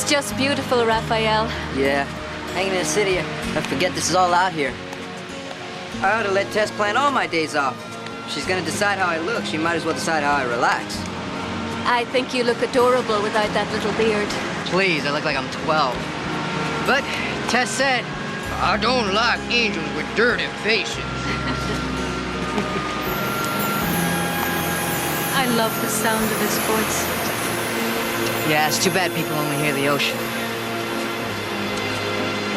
just beautiful, Raphael. Yeah, hanging in the city, I forget this is all out here. I ought to let Tess plan all my days off. If she's gonna decide how I look, she might as well decide how I relax. I think you look adorable without that little beard. Please, I look like I'm 12. But Tess said, I don't like angels with dirty faces. I love the sound of his voice. Yeah, it's too bad people only hear the ocean.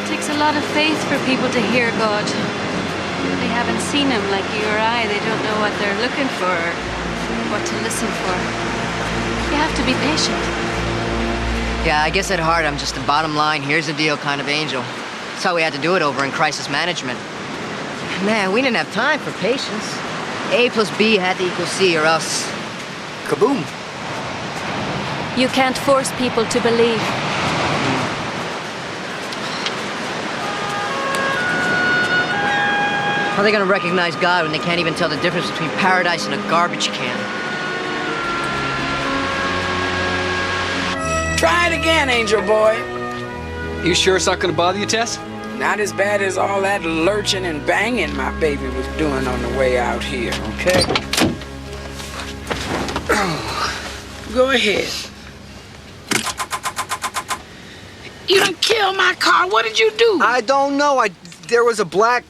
It takes a lot of faith for people to hear God. They haven't seen him like you or I. They don't know what they're looking for or what to listen for. You have to be patient. Yeah, I guess at heart I'm just a bottom line, here's the deal kind of angel. That's how we had to do it over in crisis management. Man, we didn't have time for patience. A plus B had to equal C or else kaboom. You can't force people to believe. How are they gonna recognize God when they can't even tell the difference between paradise and a garbage can? Try it again, Angel Boy. You sure it's not gonna bother you, Tess? Not as bad as all that lurching and banging my baby was doing on the way out here. Okay. Go ahead. You done killed my car. What did you do? I don't know. There was a black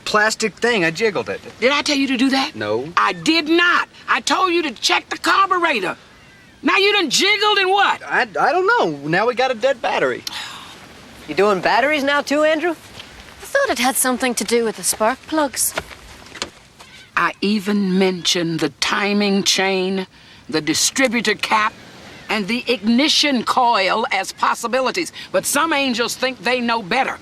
plastic thing. I jiggled it. Did I tell you to do that? No. I did not. I told you to check the carburetor. Now you done jiggled and what? I don't know. Now we got a dead battery. You doing batteries now too, Andrew? I thought it had something to do with the spark plugs. I even mentioned the timing chain, the distributor cap, and the ignition coil as possibilities. But some angels think they know better.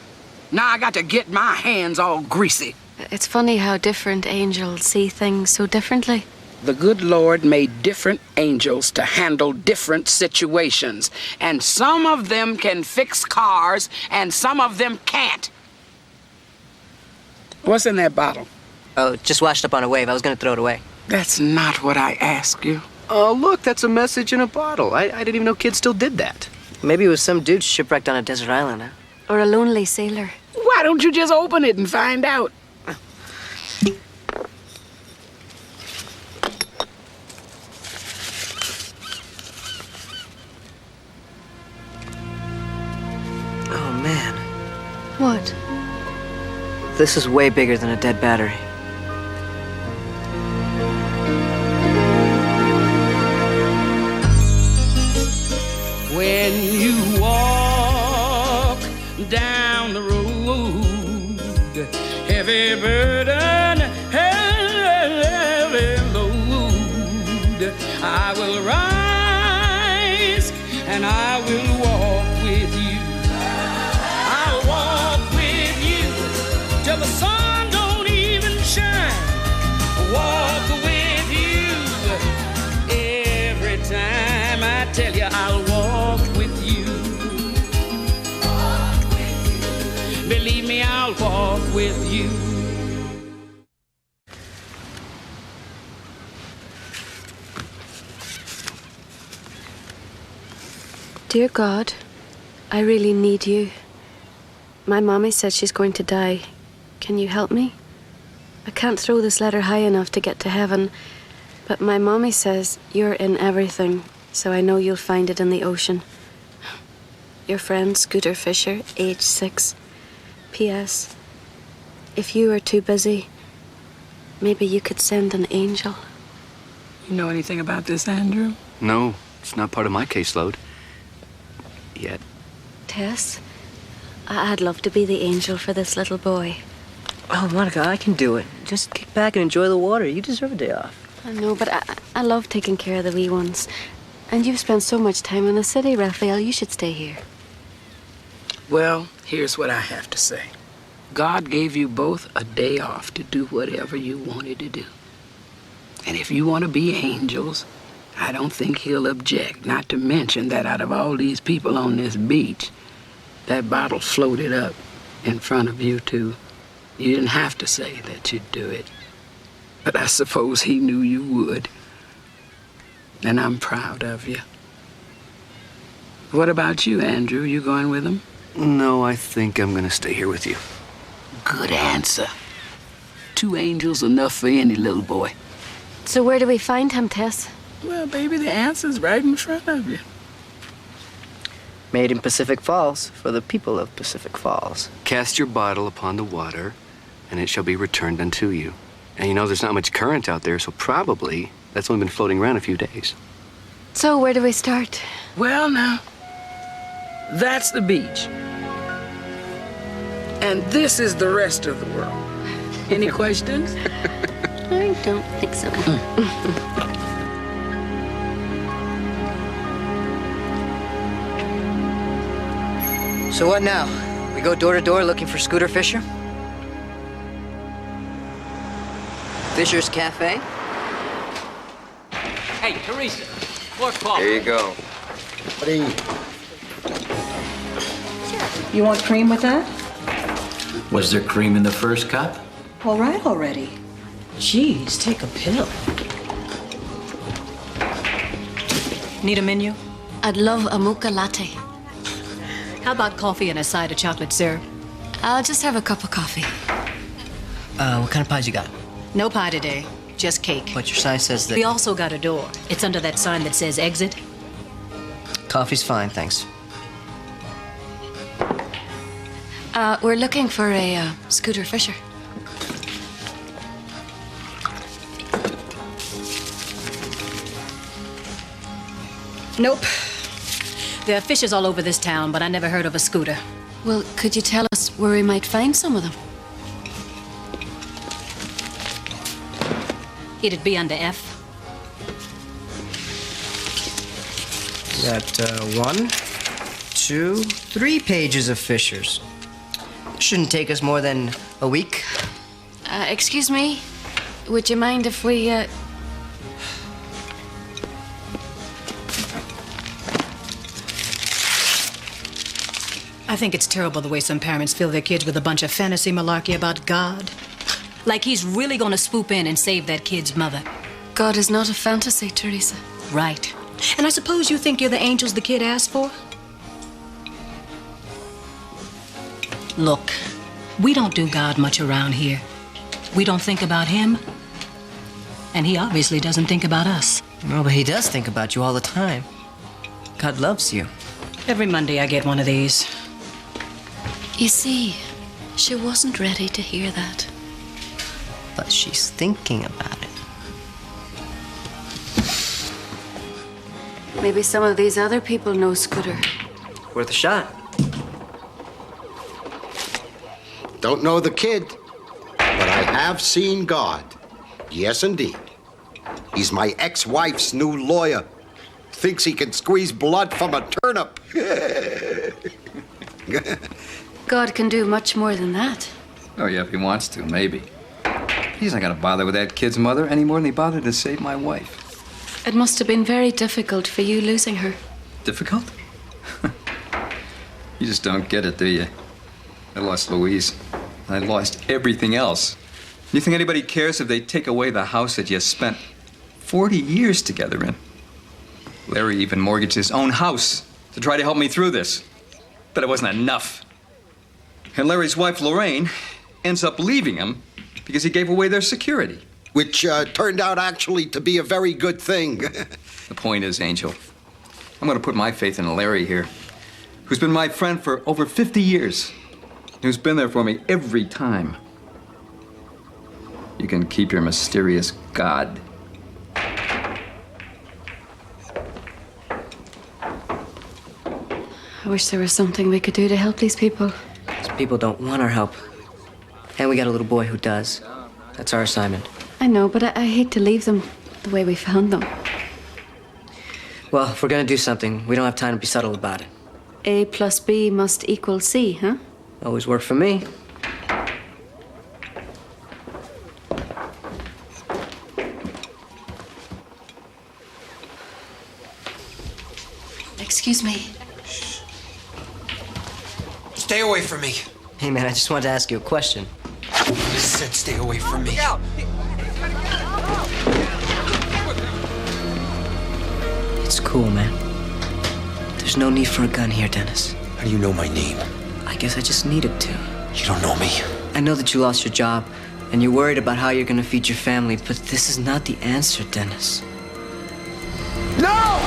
Now I got to get my hands all greasy. It's funny how different angels see things so differently. The good Lord made different angels to handle different situations. And some of them can fix cars, and some of them can't. What's in that bottle? Oh, just washed up on a wave. I was gonna throw it away. That's not what I asked you. Oh, look, that's a message in a bottle. I didn't even know kids still did that. Maybe it was some dude shipwrecked on a desert island, huh? Or a lonely sailor. Why don't you just open it and find out? Oh, man. What? This is way bigger than a dead battery. When you walk down the road, heavy burden, heavy load, I will rise and I will walk with you. I'll walk with you till the sun don't even shine. Walk with you every time I tell you I'll walk with you. Walk with you. Believe me, I'll walk with you. Dear God, I really need you. My mommy says she's going to die. Can you help me? I can't throw this letter high enough to get to heaven, but my mommy says you're in everything, so I know you'll find it in the ocean. Your friend, Scooter Fisher, age 6. P.S. If you are too busy, maybe you could send an angel. You know anything about this, Andrew? No, it's not part of my caseload. Yet. Tess, I'd love to be the angel for this little boy. Oh, Monica, I can do it. Just kick back and enjoy the water. You deserve a day off. I know, but I love taking care of the wee ones. And you've spent so much time in the city, Raphael. You should stay here. Well, here's what I have to say. God gave you both a day off to do whatever you wanted to do. And if you want to be angels, I don't think he'll object, not to mention that out of all these people on this beach, that bottle floated up in front of you two. You didn't have to say that you'd do it. But I suppose he knew you would. And I'm proud of you. What about you, Andrew? You going with him? No, I think I'm gonna stay here with you. Good answer. 2 angels enough for any little boy. So where do we find him, Tess? Well, baby, the answer's right in front of you. Made in Pacific Falls for the people of Pacific Falls. Cast your bottle upon the water, and it shall be returned unto you. And you know there's not much current out there, so probably that's only been floating around a few days. So where do we start? Well, now, that's the beach. And this is the rest of the world. Any questions? I don't think so. So what now? We go door to door looking for Scooter Fisher? Fisher's Cafe? Hey, Teresa, more coffee. There you go. You want cream with that? Was there cream in the first cup? All right already. Jeez, take a pill. Need a menu? I'd love a mocha latte. How about coffee and a side of chocolate syrup? I'll just have a cup of coffee. What kind of pies you got? No pie today, just cake. But your sign says that... We also got a door. It's under that sign that says exit. Coffee's fine, thanks. We're looking for a Scooter Fisher. Nope. There are fishes all over this town, but I never heard of a Scooter. Well, could you tell us where we might find some of them? It'd be under F. Got 1, 2, 3 pages of Fishers. Shouldn't take us more than a week. Excuse me? Would you mind if we, I think it's terrible the way some parents fill their kids with a bunch of fantasy malarkey about God. Like he's really gonna swoop in and save that kid's mother. God is not a fantasy, Teresa. Right. And I suppose you think you're the angels the kid asked for? Look, we don't do God much around here. We don't think about him, and he obviously doesn't think about us. No, but he does think about you all the time. God loves you. Every Monday I get one of these. You see, she wasn't ready to hear that. But she's thinking about it. Maybe some of these other people know Scooter. Worth a shot. Don't know the kid, but I have seen God. Yes, indeed. He's my ex-wife's new lawyer. Thinks he can squeeze blood from a turnip. God can do much more than that. Oh, yeah, if he wants to, maybe. He's not gonna bother with that kid's mother any more than he bothered to save my wife. It must have been very difficult for you losing her. Difficult? You just don't get it, do you? I lost Louise. I lost everything else. You think anybody cares if they take away the house that you spent 40 years together in? Larry even mortgaged his own house to try to help me through this. But it wasn't enough. And Larry's wife, Lorraine, ends up leaving him because he gave away their security. Which turned out actually to be a very good thing. The point is, Angel, I'm going to put my faith in Larry here, who's been my friend for over 50 years, who's been there for me every time. You can keep your mysterious God. I wish there was something we could do to help these people. These people don't want our help. And we got a little boy who does. That's our assignment. I know, but I hate to leave them the way we found them. Well, if we're gonna do something, we don't have time to be subtle about it. A plus B must equal C, huh? Always worked for me. Excuse me. Stay away from me. Hey, man, I just wanted to ask you a question. I said stay away from me. It's cool, man. There's There's no need for a gun here, Dennis. How do you know my name? I guess I just needed to. You don't know me. I know that you lost your job, and you're worried about how you're gonna feed your family, but this is not the answer, Dennis. No!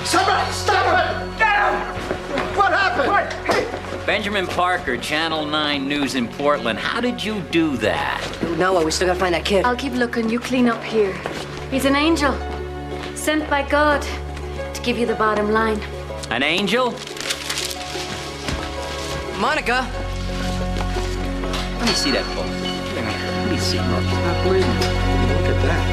Somebody stop him! Get him! What happened? Benjamin Parker, Channel 9 News in Portland. How did you do that? Now what? We still gotta find that kid. I'll keep looking. You clean up here. He's an angel, sent by God to give you the bottom line. An angel? Monica! Let me see that book. Let me see. Look, he's not breathing. Look at that.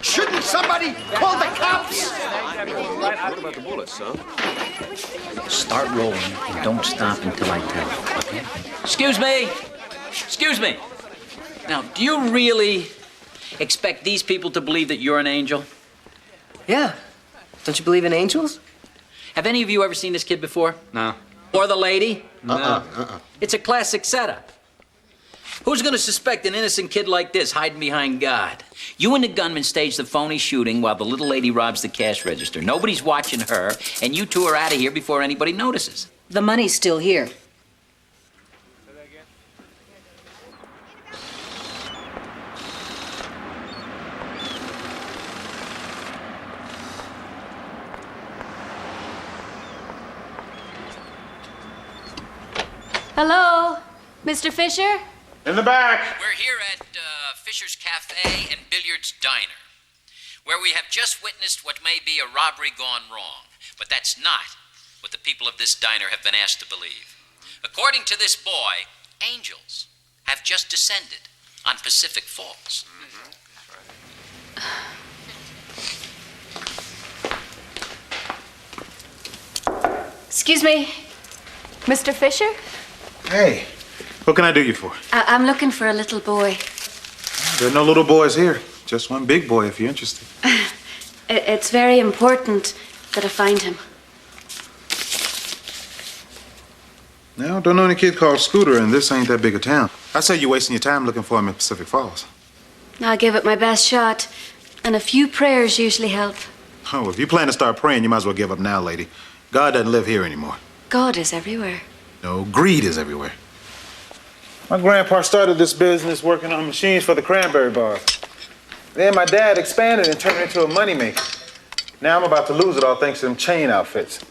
Shouldn't somebody call the cops? What about the bullets, son? Start rolling and don't stop until I tell, okay? Excuse me! Excuse me! Now, do you really expect these people to believe that you're an angel? Yeah. Don't you believe in angels? Have any of you ever seen this kid before? No. Or the lady? No. It's a classic setup. Who's gonna suspect an innocent kid like this hiding behind God? You and the gunman stage the phony shooting while the little lady robs the cash register. Nobody's watching her, and you two are out of here before anybody notices. The money's still here. Hello, Mr. Fisher? In the back. We're here at Fisher's Cafe and Billiards Diner, where we have just witnessed what may be a robbery gone wrong. But that's not what the people of this diner have been asked to believe. According to this boy, angels have just descended on Pacific Falls. Excuse me, Mr. Fisher? Hey, what can I do you for? I'm looking for a little boy. There are no little boys here. Just one big boy if you're interested. It's very important that I find him. No, don't know any kid called Scooter, and this ain't that big a town. I say you're wasting your time looking for him in Pacific Falls. I'll give it my best shot, and a few prayers usually help. Oh, if you plan to start praying, you might as well give up now, lady. God doesn't live here anymore. God is everywhere. No, greed is everywhere. My grandpa started this business working on machines for the cranberry bars. Then my dad expanded and turned it into a moneymaker. Now I'm about to lose it all thanks to them chain outfits.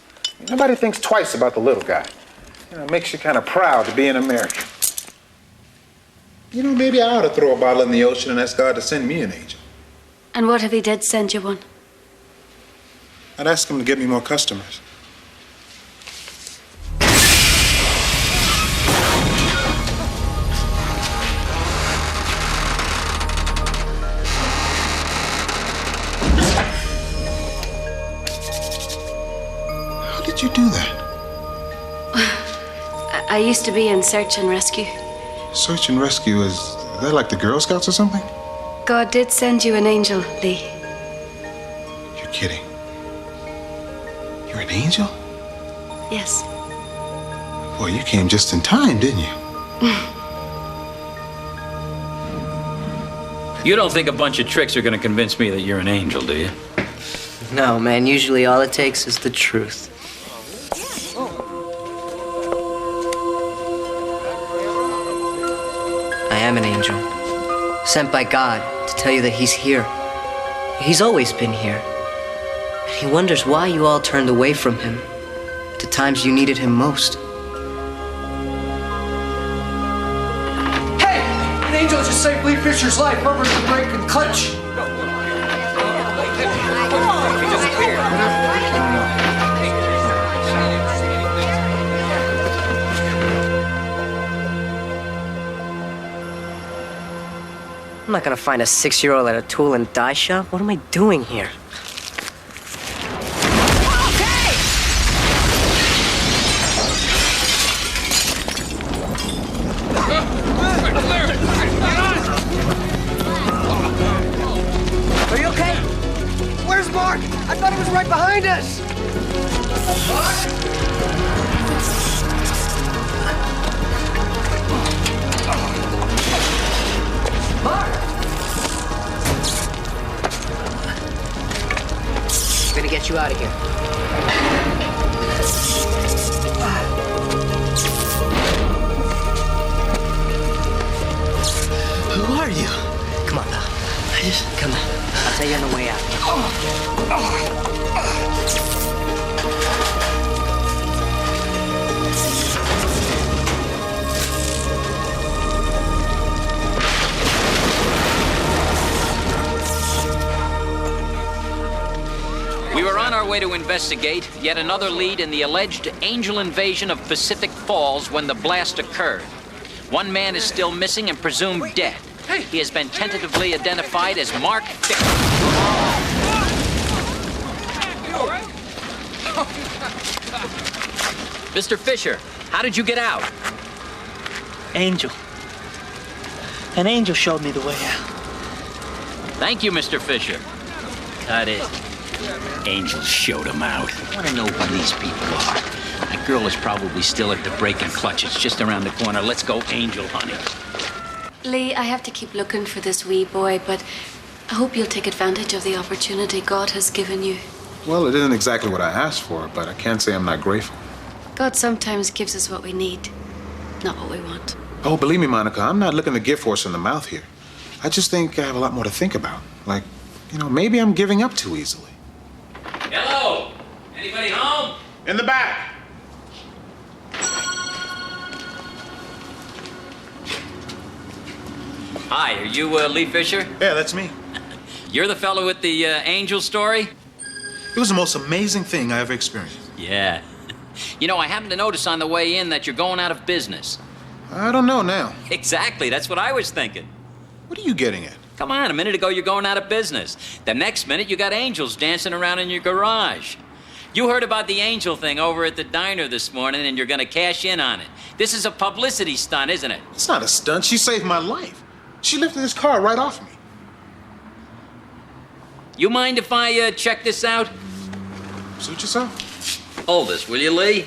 Nobody thinks twice about the little guy. You know, it makes you kind of proud to be an American. You know, maybe I ought to throw a bottle in the ocean and ask God to send me an angel. And what if he did send you one? I'd ask him to get me more customers. How did you do that? I used to be in search and rescue. Search and rescue is that like the Girl Scouts or something? God did send you an angel, Lee. You're kidding. You're an angel? Yes. Boy, you came just in time, didn't you? You don't think a bunch of tricks are going to convince me that you're an angel, do you? No, man. Usually all it takes is the truth. I am an angel, sent by God to tell you that he's here. He's always been here. And he wonders why you all turned away from him at the times you needed him most. Hey! An angel just saved Lee Fisher's life. Rubber's the break and clutch. I'm not gonna find a 6-year-old at a tool and die shop. What am I doing here? Are you okay? Where's Mark? I thought he was right behind us. Mark? you out of here. Who are you? Come on, pal. Come on. I'll tell you on the way out. We were on our way to investigate yet another lead in the alleged angel invasion of Pacific Falls when the blast occurred. One man is still missing and presumed dead. He has been tentatively identified as Mark Fisher. Mr. Fisher, how did you get out? Angel. An angel showed me the way out. Thank you, Mr. Fisher. Cut it. Angels showed him out. I want to know who these people are. That girl is probably still at the break and clutch. It's just around the corner. Let's go angel hunting. Lee, I have to keep looking for this wee boy, but I hope you'll take advantage of the opportunity God has given you. Well, it isn't exactly what I asked for, but I can't say I'm not grateful. God sometimes gives us what we need, not what we want. Oh, believe me, Monica, I'm not looking to give horse in the mouth here. I just think I have a lot more to think about. Like, maybe I'm giving up too easily. Hello? Anybody home? In the back. Hi, are you Lee Fisher? Yeah, that's me. You're the fellow with the angel story? It was the most amazing thing I ever experienced. Yeah. I happened to notice on the way in that you're going out of business. I don't know now. Exactly, that's what I was thinking. What are you getting at? Come on, a minute ago you're going out of business. The next minute you got angels dancing around in your garage. You heard about the angel thing over at the diner this morning and you're gonna cash in on it. This is a publicity stunt, isn't it? It's not a stunt. She saved my life. She lifted this car right off me. You mind if I check this out? Suit yourself. Hold this, will you, Lee?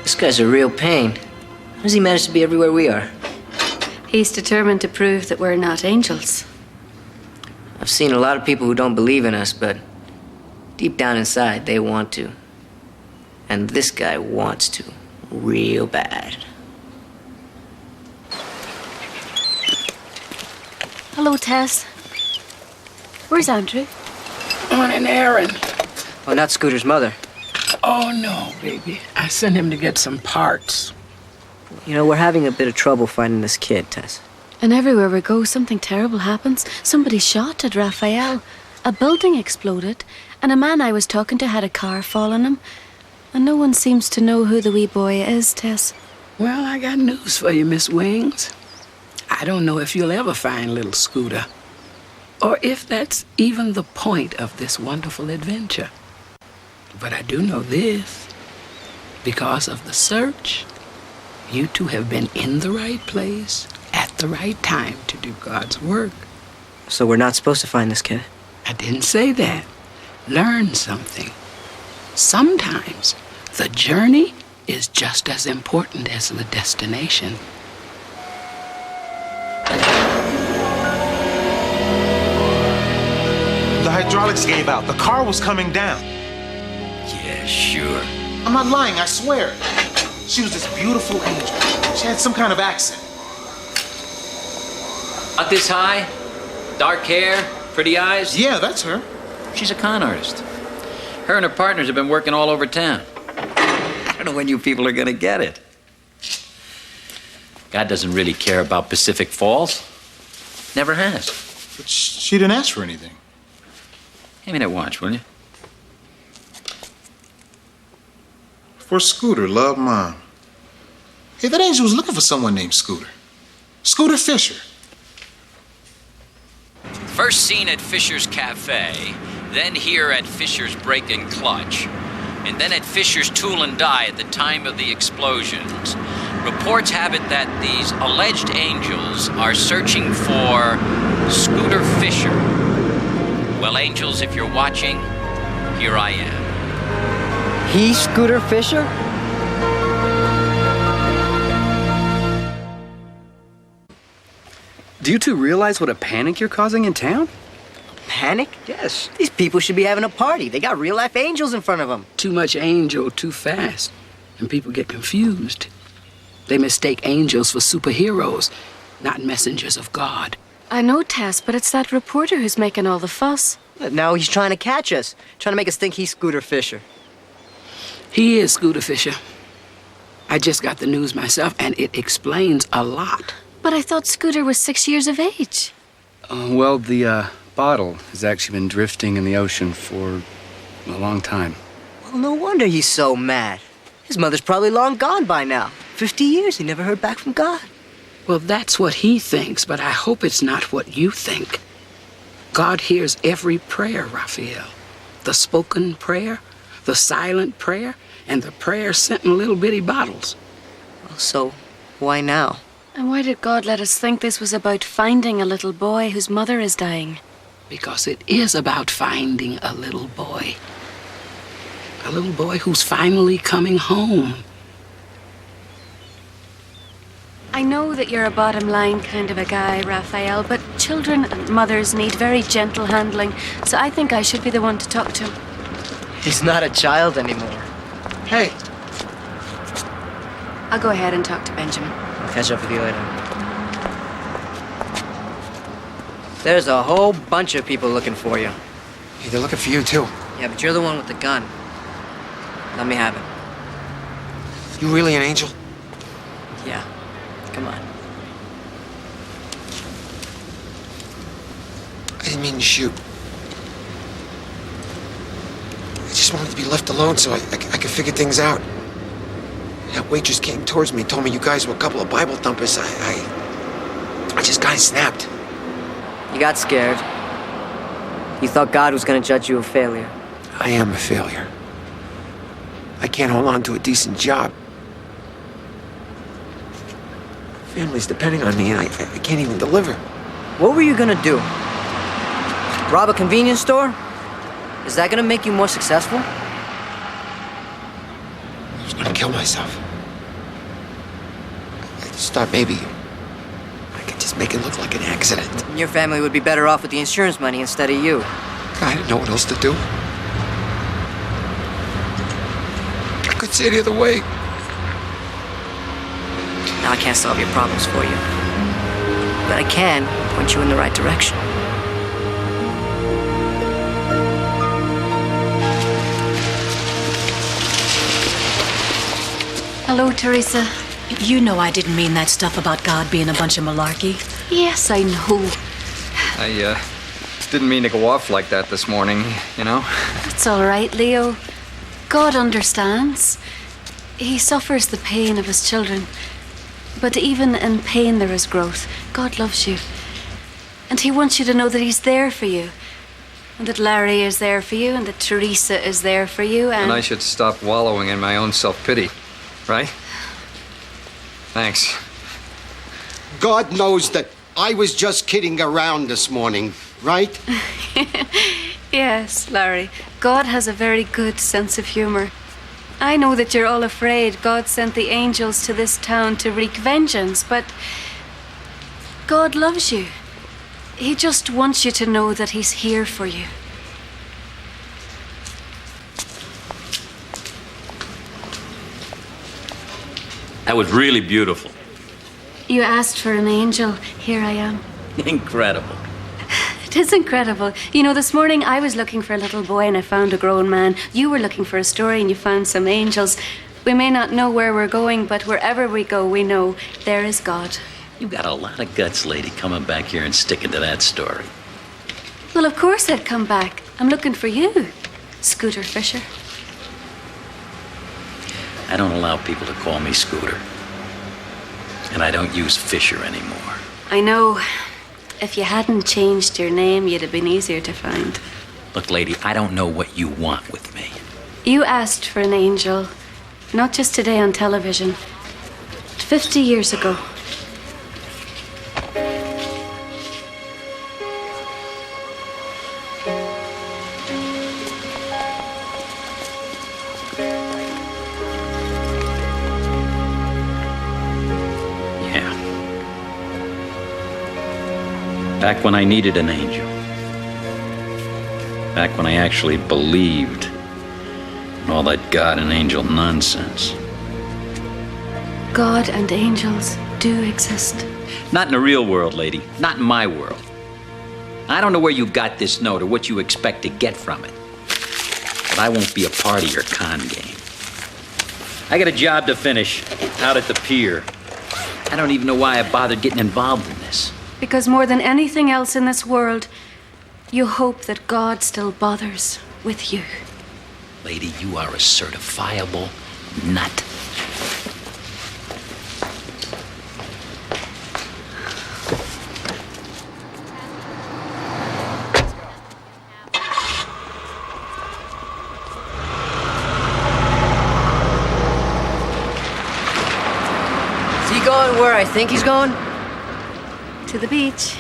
This guy's a real pain. How does he manage to be everywhere we are? He's determined to prove that we're not angels. I've seen a lot of people who don't believe in us, but deep down inside, they want to. And this guy wants to, real bad. Hello, Tess. Where's Andrew? On an errand. Oh, not Scooter's mother. Oh, no, baby. I sent him to get some parts. We're having a bit of trouble finding this kid, Tess. And everywhere we go, something terrible happens. Somebody shot at Raphael. A building exploded, and a man I was talking to had a car fall on him. And no one seems to know who the wee boy is, Tess. Well, I got news for you, Miss Wings. I don't know if you'll ever find little Scooter, or if that's even the point of this wonderful adventure. But I do know this. Because of the search, you two have been in the right place at the right time to do God's work. So we're not supposed to find this kid? I didn't say that. Learn something. Sometimes the journey is just as important as the destination. The hydraulics gave out. The car was coming down. Yeah, sure. I'm not lying, I swear. She was this beautiful angel. She had some kind of accent. Not this high? Dark hair? Pretty eyes? Yeah, that's her. She's a con artist. Her and her partners have been working all over town. I don't know when you people are gonna get it. God doesn't really care about Pacific Falls. Never has. But she didn't ask for anything. Hand me that watch, will you? For Scooter, love, Mom. Hey, that angel was looking for someone named Scooter. Scooter Fisher. First seen at Fisher's Cafe, then here at Fisher's Break and Clutch, and then at Fisher's Tool and Die at the time of the explosions. Reports have it that these alleged angels are searching for Scooter Fisher. Well, angels, if you're watching, here I am. He's Scooter Fisher? Do you two realize what a panic you're causing in town? Panic? Yes. These people should be having a party. They got real-life angels in front of them. Too much angel too fast, and people get confused. They mistake angels for superheroes, not messengers of God. I know, Tess, but it's that reporter who's making all the fuss. Now he's trying to catch us, trying to make us think he's Scooter Fisher. He is Scooter Fisher. I just got the news myself, and it explains a lot. But I thought Scooter was 6 years of age. Well, the bottle has actually been drifting in the ocean for a long time. Well, no wonder he's so mad. His mother's probably long gone by now. 50 years, he never heard back from God. Well, that's what he thinks, but I hope it's not what you think. God hears every prayer, Raphael. The spoken prayer, the silent prayer, and the prayer sent in little bitty bottles. Well, so, why now? And why did God let us think this was about finding a little boy whose mother is dying? Because it is about finding a little boy. A little boy who's finally coming home. I know that you're a bottom line kind of a guy, Raphael, but children and mothers need very gentle handling, so I think I should be the one to talk to. He's not a child anymore. Hey, I'll go ahead and talk to Benjamin. I'll catch up with you later. There's a whole bunch of people looking for you. hey, they're looking for you, too. Yeah, but you're the one with the gun. Let me have it. You really an angel? Yeah. Come on. I didn't mean to shoot. I just wanted to be left alone so I could figure things out. That waitress came towards me and told me you guys were a couple of Bible thumpers. I just kind of snapped. You got scared. You thought God was going to judge you a failure. I am a failure. I can't hold on to a decent job. Family's depending on me, and I can't even deliver. What were you going to do? Rob a convenience store? Is that going to make you more successful? I was going to kill myself. I just thought maybe I could just make it look like an accident. Your family would be better off with the insurance money instead of you. I didn't know what else to do. I could say the other way. Now I can't solve your problems for you. But I can point you in the right direction. Hello, Teresa. You know I didn't mean that stuff about God being a bunch of malarkey. Yes, I know. I didn't mean to go off like that this morning, you know? It's all right, Leo. God understands. He suffers the pain of his children. But even in pain there is growth. God loves you. And he wants you to know that he's there for you. And that Larry is there for you, and that Teresa is there for you, And I should stop wallowing in my own self-pity, right? Thanks. God knows that I was just kidding around this morning, right? Yes, Larry. God has a very good sense of humor. I know that you're all afraid God sent the angels to this town to wreak vengeance, but God loves you. He just wants you to know that he's here for you. That was really beautiful. You asked for an angel. Here I am. Incredible. It is incredible. You know, this morning I was looking for a little boy and I found a grown man. You were looking for a story and you found some angels. We may not know where we're going, but wherever we go, we know there is God. You got a lot of guts, lady, coming back here and sticking to that story. Well, of course I'd come back. I'm looking for you, Scooter Fisher. I don't allow people to call me Scooter. And I don't use Fisher anymore. I know. If you hadn't changed your name, you'd have been easier to find. Look, lady, I don't know what you want with me. You asked for an angel, not just today on television, 50 years ago. Back when I needed an angel. Back when I actually believed in all that God and angel nonsense. God and angels do exist. Not in the real world, lady. Not in my world. I don't know where you got this note or what you expect to get from it. But I won't be a part of your con game. I got a job to finish out at the pier. I don't even know why I bothered getting involved in this. Because more than anything else in this world, you hope that God still bothers with you. Lady, you are a certifiable nut. Is he going where I think he's going? To the beach.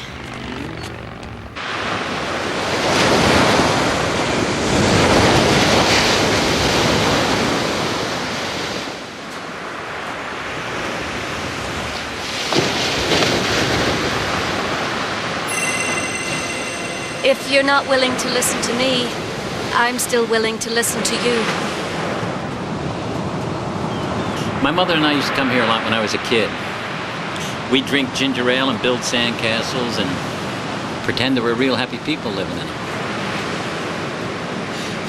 If you're not willing to listen to me, I'm still willing to listen to you. My mother and I used to come here a lot when I was a kid. We'd drink ginger ale and build sandcastles and pretend there were real happy people living in them.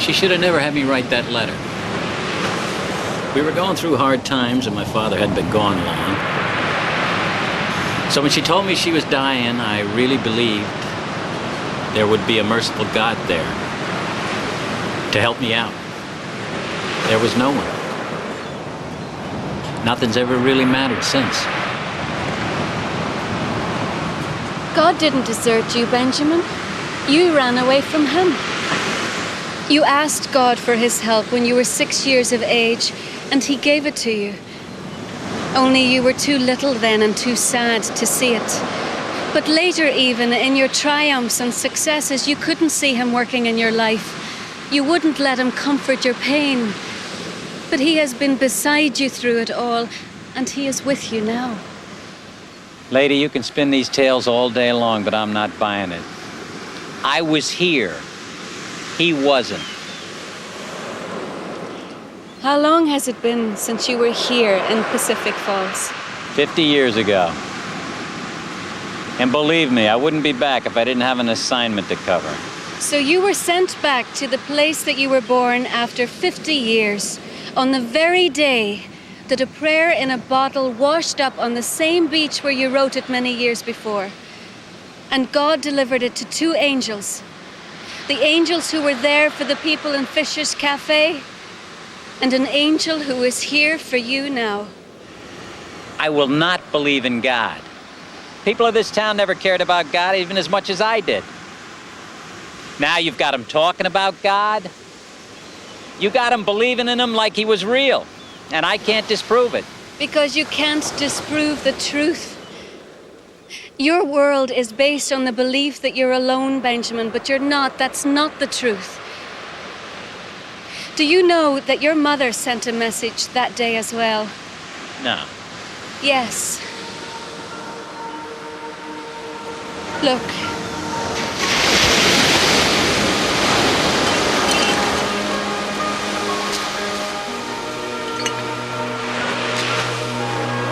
She should have never had me write that letter. We were going through hard times and my father hadn't been gone long. So when she told me she was dying, I really believed there would be a merciful God there to help me out. There was no one. Nothing's ever really mattered since. God didn't desert you, Benjamin. You ran away from him. You asked God for his help when you were 6 years of age, and he gave it to you. Only you were too little then and too sad to see it. But later, even in your triumphs and successes, you couldn't see him working in your life. You wouldn't let him comfort your pain. But he has been beside you through it all, and he is with you now. Lady, you can spin these tales all day long, but I'm not buying it. I was here. He wasn't. How long has it been since you were here in Pacific Falls? 50 years ago. And believe me, I wouldn't be back if I didn't have an assignment to cover. So you were sent back to the place that you were born after 50 years, on the very day that a prayer in a bottle washed up on the same beach where you wrote it many years before. And God delivered it to two angels. The angels who were there for the people in Fisher's Cafe, and an angel who is here for you now. I will not believe in God. People of this town never cared about God even as much as I did. Now you've got them talking about God. You got them believing in him like he was real. And I can't disprove it. Because you can't disprove the truth. Your world is based on the belief that you're alone, Benjamin, but you're not. That's not the truth. Do you know that your mother sent a message that day as well? No. Yes. Look.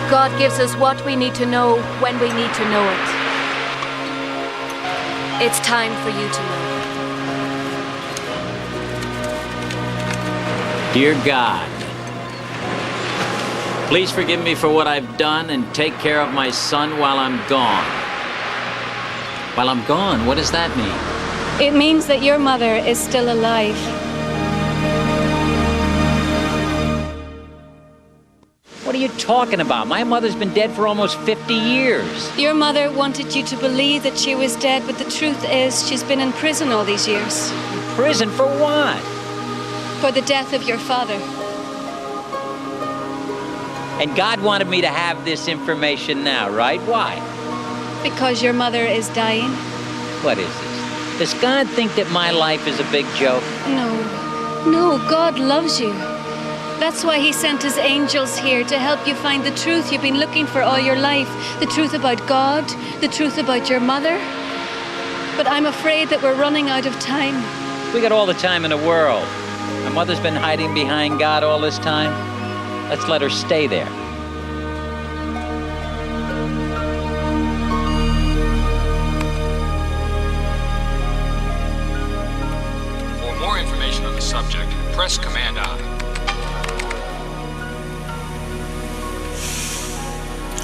God gives us what we need to know when we need to know it. It's time for you to know. Dear God, please forgive me for what I've done and take care of my son while I'm gone. While I'm gone, what does that mean? It means that your mother is still alive. What are you talking about? My mother's been dead for almost 50 years. Your mother wanted you to believe that she was dead, but the truth is she's been in prison all these years. Prison for what? For the death of your father. And God wanted me to have this information now, right? Why? Because your mother is dying. What is this? Does God think that my life is a big joke? No, God loves you. That's why he sent his angels here to help you find the truth you've been looking for all your life. The truth about God, the truth about your mother, But I'm afraid that we're running out of time. We got all the time in the world. My mother's been hiding behind God all this time. Let's let her stay there. For more information on the subject, press Command I.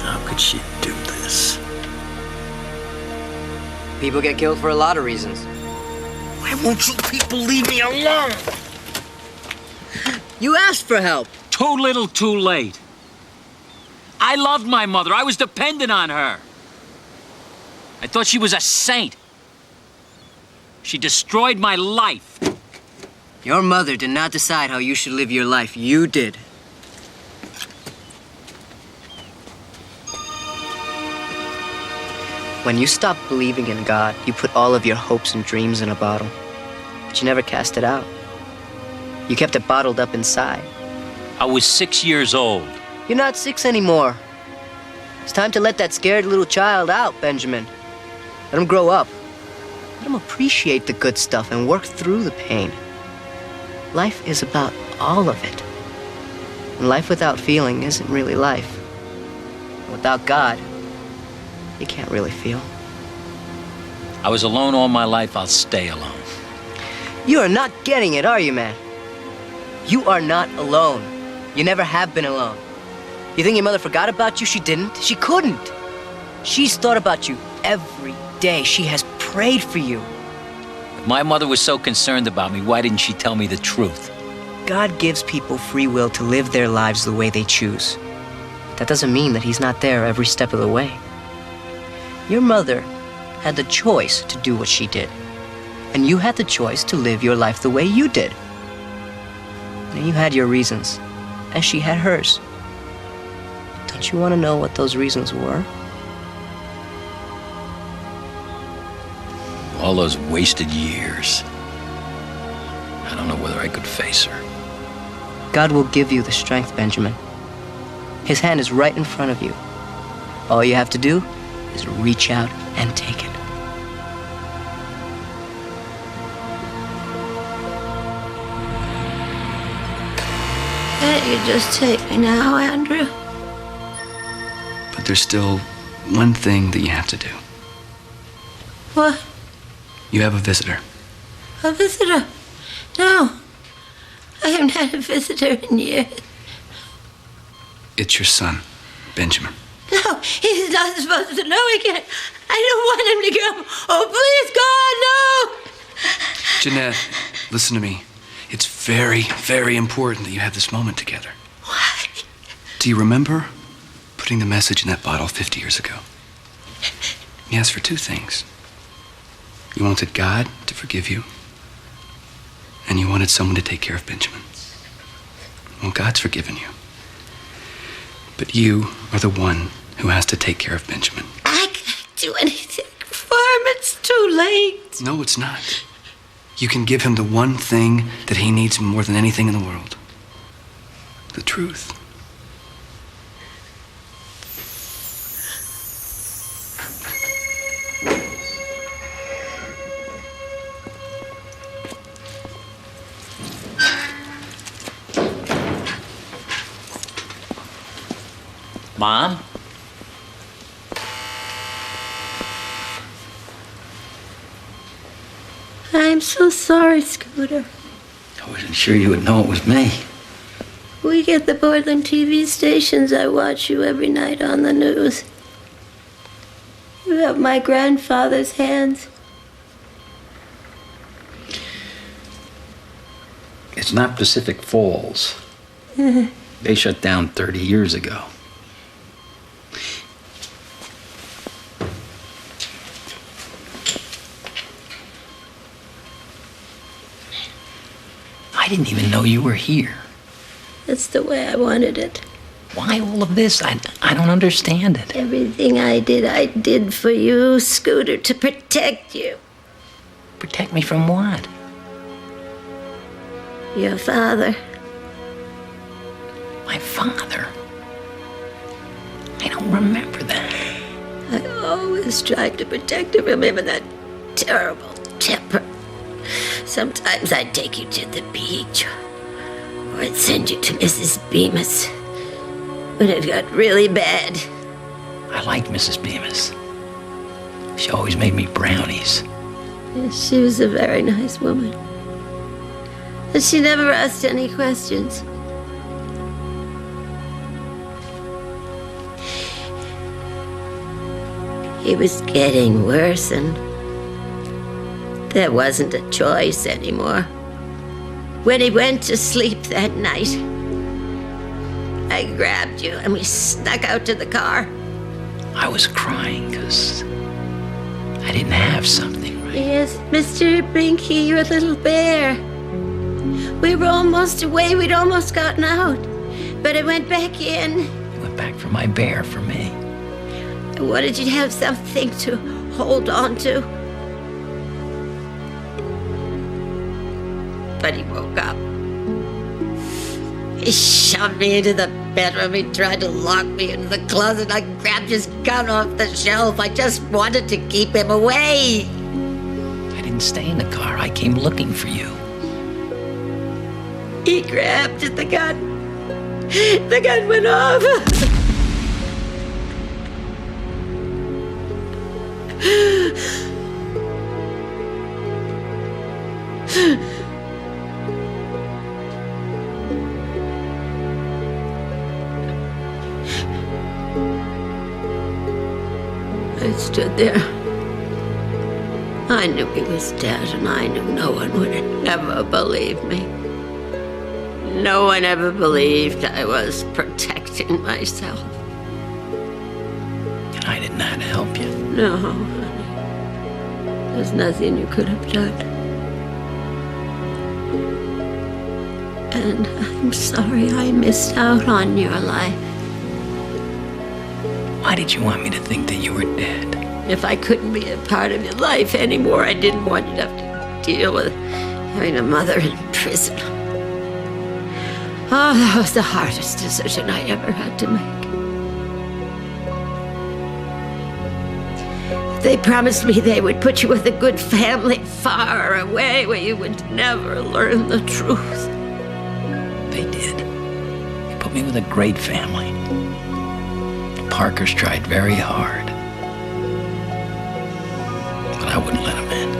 How could she do this? People get killed for a lot of reasons. Why won't you people leave me alone? You asked for help. Too little, too late. I loved my mother. I was dependent on her. I thought she was a saint. She destroyed my life. Your mother did not decide how you should live your life. You did. When you stopped believing in God, you put all of your hopes and dreams in a bottle. But you never cast it out. You kept it bottled up inside. I was 6 years old. You're not 6 anymore. It's time to let that scared little child out, Benjamin. Let him grow up. Let him appreciate the good stuff and work through the pain. Life is about all of it. And life without feeling isn't really life. Without God, you can't really feel. I was alone all my life. I'll stay alone. You are not getting it, are you, man? You are not alone. You never have been alone. You think your mother forgot about you? She didn't. She couldn't. She's thought about you every day. She has prayed for you. If my mother was so concerned about me, why didn't she tell me the truth? God gives people free will to live their lives the way they choose. That doesn't mean that He's not there every step of the way. Your mother had the choice to do what she did. And you had the choice to live your life the way you did. And you had your reasons, and she had hers. Don't you want to know what those reasons were? All those wasted years. I don't know whether I could face her. God will give you the strength, Benjamin. His hand is right in front of you. All you have to do is reach out and take it. Can't you just take me now, Andrew? But there's still one thing that you have to do. What? You have a visitor. A visitor? No. I haven't had a visitor in years. It's your son, Benjamin. No, he's not supposed to know again. I don't want him to come. Oh, please, God, no! Jeanette, listen to me. It's very, very important that you have this moment together. Why? Do you remember putting the message in that bottle 50 years ago? You asked for 2 things. You wanted God to forgive you, and you wanted someone to take care of Benjamin. Well, God's forgiven you. But you are the one who has to take care of Benjamin. I can't do anything for him. It's too late. No, it's not. You can give him the one thing that he needs more than anything in the world. The truth. Mom? I'm so sorry, Scooter. I wasn't sure you would know it was me. We get the Portland TV stations. I watch you every night on the news. You have my grandfather's hands. It's not Pacific Falls. They shut down 30 years ago. I didn't even know you were here. That's the way I wanted it. Why all of this? I don't understand it. Everything I did for you, Scooter, to protect you. Protect me from what? Your father. My father? I don't remember that. I always tried to protect him from him and that terrible temper. Sometimes I'd take you to the beach, or I'd send you to Mrs. Bemis when it got really bad. I liked Mrs. Bemis. She always made me brownies. Yes, she was a very nice woman. And she never asked any questions. He was getting worse, and there wasn't a choice anymore. When he went to sleep that night, I grabbed you and we snuck out to the car. I was crying because I didn't have something right. Yes, Mr. Binky, your little bear. We were almost away. We'd almost gotten out. But I went back in. You went back for my bear, for me. I wanted you to have something to hold on to. But he woke up. He shoved me into the bedroom. He tried to lock me into the closet. I grabbed his gun off the shelf. I just wanted to keep him away. I didn't stay in the car. I came looking for you. He grabbed the gun. The gun went off. I stood there. I knew he was dead, and I knew no one would ever believe me. No one ever believed I was protecting myself. And I didn't know how to help you. No, honey. There's nothing you could have done. And I'm sorry I missed out on your life. Why did you want me to think that you were dead? If I couldn't be a part of your life anymore, I didn't want you to have to deal with having a mother in prison. Oh, that was the hardest decision I ever had to make. They promised me they would put you with a good family far away where you would never learn the truth. They did. They put me with a great family. The Parkers tried very hard. But I wouldn't let them in.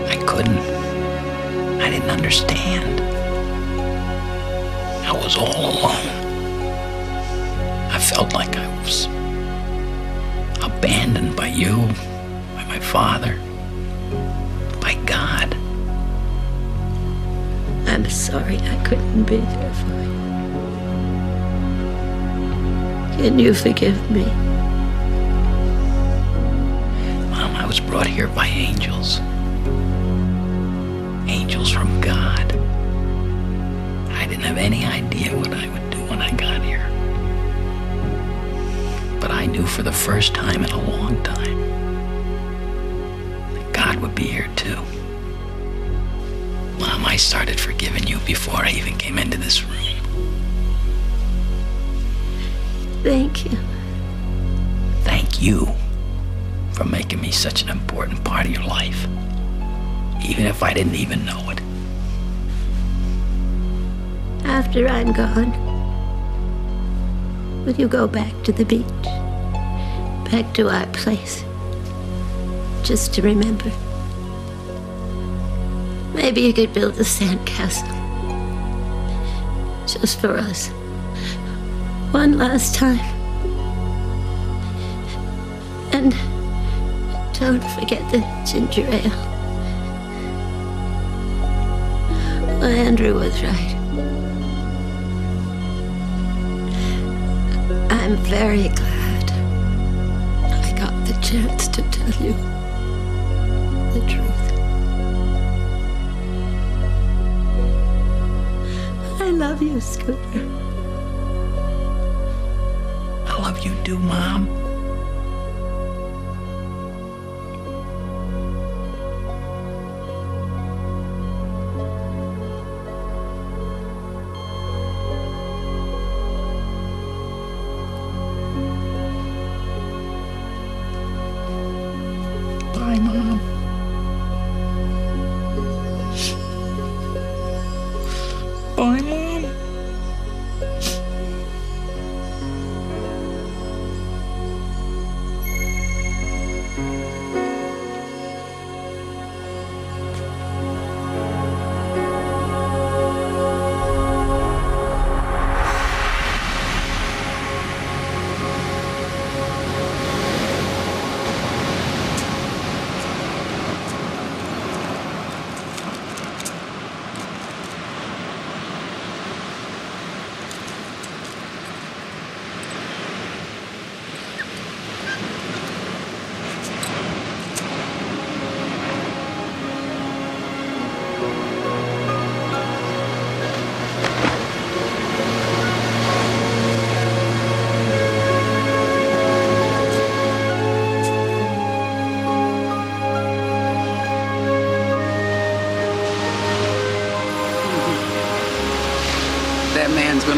I couldn't. I didn't understand. I was all alone. I felt like I was abandoned by you, by my father, by God. I'm sorry I couldn't be there for you. Can you forgive me? Mom, I was brought here by angels. Angels from God. I didn't have any idea what I would do when I got here. But I knew for the first time in a long time that God would be here too. Mom, I started forgiving you before I even came into this room. Thank you. Thank you for making me such an important part of your life, even if I didn't even know it. After I'm gone, will you go back to the beach? Back to our place? Just to remember. Maybe you could build a sandcastle. Just for us. One last time. And don't forget the ginger ale. Andrew was right. I'm very glad I got the chance to tell you the truth. I love you, Scooter. I love you too, Mom. Bye,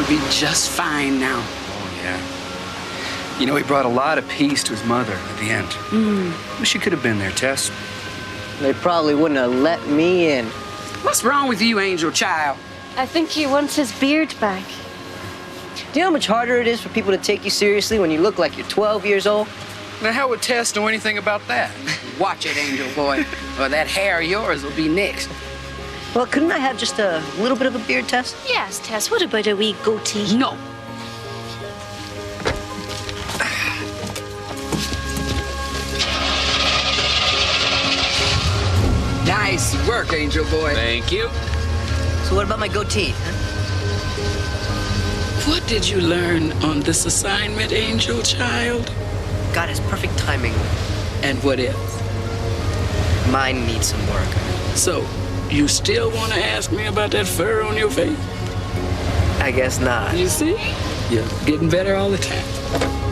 be just fine now. Oh, yeah. You know, he brought a lot of peace to his mother at the end. Wish you could have been there, Tess. They probably wouldn't have let me in. What's wrong with you, angel child? I think he wants his beard back. Do you know how much harder it is for people to take you seriously when you look like you're 12 years old? Now, how would Tess know anything about that? Watch it, angel boy, or that hair of yours will be next. Well, couldn't I have just a little bit of a beard test? Yes, Tess, what about a wee goatee? No. Nice work, angel boy. Thank you. So what about my goatee, huh? What did you learn on this assignment, angel child? God has perfect timing. And what else? Mine needs some work. So, you still want to ask me about that fur on your face? I guess not. You see? You're getting better all the time.